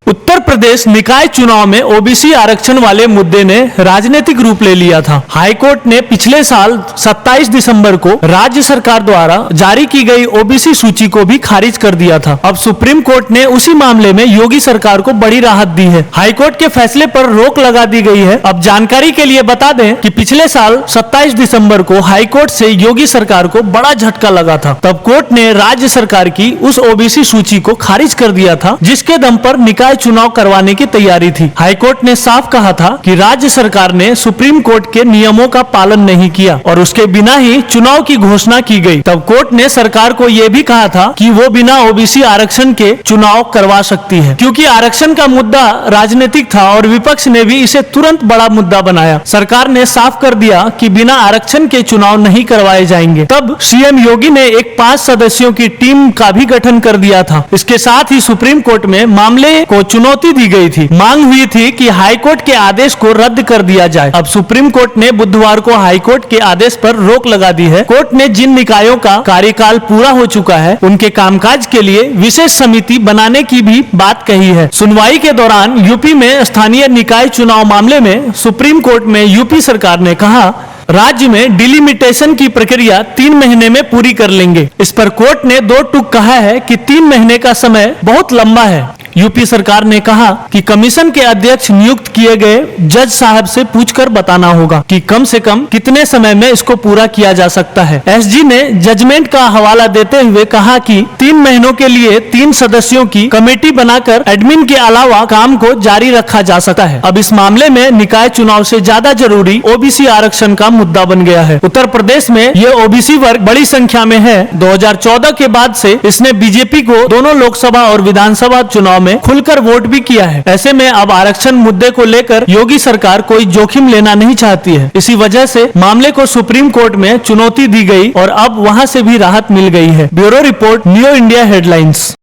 उत्तर प्रदेश निकाय चुनाव में ओबीसी आरक्षण वाले मुद्दे ने राजनीतिक रूप ले लिया था। हाईकोर्ट ने पिछले साल 27 दिसंबर को राज्य सरकार द्वारा जारी की गई ओबीसी सूची को भी खारिज कर दिया था। अब सुप्रीम कोर्ट ने उसी मामले में योगी सरकार को बड़ी राहत दी है। हाईकोर्ट के फैसले पर रोक लगा दी गई है। अब जानकारी के लिए बता दें कि पिछले साल 27 दिसंबर को हाईकोर्ट से योगी सरकार को बड़ा झटका लगा था। तब कोर्ट ने राज्य सरकार की उस ओबीसी सूची को खारिज कर दिया था, जिसके दम पर निकाय चुनाव करवाने की तैयारी थी। हाईकोर्ट ने साफ कहा था कि राज्य सरकार ने सुप्रीम कोर्ट के नियमों का पालन नहीं किया और उसके बिना ही चुनाव की घोषणा की गई। तब कोर्ट ने सरकार को यह भी कहा था कि वो बिना ओबीसी आरक्षण के चुनाव करवा सकती है, क्योंकि आरक्षण का मुद्दा राजनीतिक था और विपक्ष ने भी इसे तुरंत बड़ा मुद्दा बनाया। सरकार ने साफ कर दिया कि बिना आरक्षण के चुनाव नहीं करवाए जाएंगे। तब सीएम योगी ने एक 5 सदस्यों की टीम का भी गठन कर दिया था। इसके साथ ही सुप्रीम कोर्ट में मामले को चुनौती दी गई थी। मांग हुई थी कि हाईकोर्ट के आदेश को रद्द कर दिया जाए। अब सुप्रीम कोर्ट ने बुधवार को हाईकोर्ट के आदेश पर रोक लगा दी है। कोर्ट ने जिन निकायों का कार्यकाल पूरा हो चुका है, उनके कामकाज के लिए विशेष समिति बनाने की भी बात कही है। सुनवाई के दौरान यूपी में स्थानीय निकाय चुनाव मामले में सुप्रीम कोर्ट में यूपी सरकार ने कहा, राज्य में डिलिमिटेशन की प्रक्रिया 3 महीने में पूरी कर लेंगे। इस पर कोर्ट ने 2 टूक कहा है कि 3 महीने का समय बहुत लंबा है। यूपी सरकार ने कहा कि कमीशन के अध्यक्ष नियुक्त किए गए जज साहब से पूछकर बताना होगा कि कम से कम कितने समय में इसको पूरा किया जा सकता है। एसजी ने जजमेंट का हवाला देते हुए कहा कि 3 महीनों के लिए 3 सदस्यों की कमेटी बनाकर एडमिन के अलावा काम को जारी रखा जा सकता है। अब इस मामले में निकाय चुनाव से ज्यादा जरूरी ओबीसी आरक्षण का मुद्दा बन गया है। उत्तर प्रदेश में ये ओबीसी वर्ग बड़ी संख्या में है। 2014 के बाद से इसने बीजेपी को दोनों लोकसभा और विधानसभा चुनाव में खुलकर वोट भी किया है। ऐसे में अब आरक्षण मुद्दे को लेकर योगी सरकार कोई जोखिम लेना नहीं चाहती है। इसी वजह से मामले को सुप्रीम कोर्ट में चुनौती दी गई और अब वहां से भी राहत मिल गई है। Bureau report, new India headlines.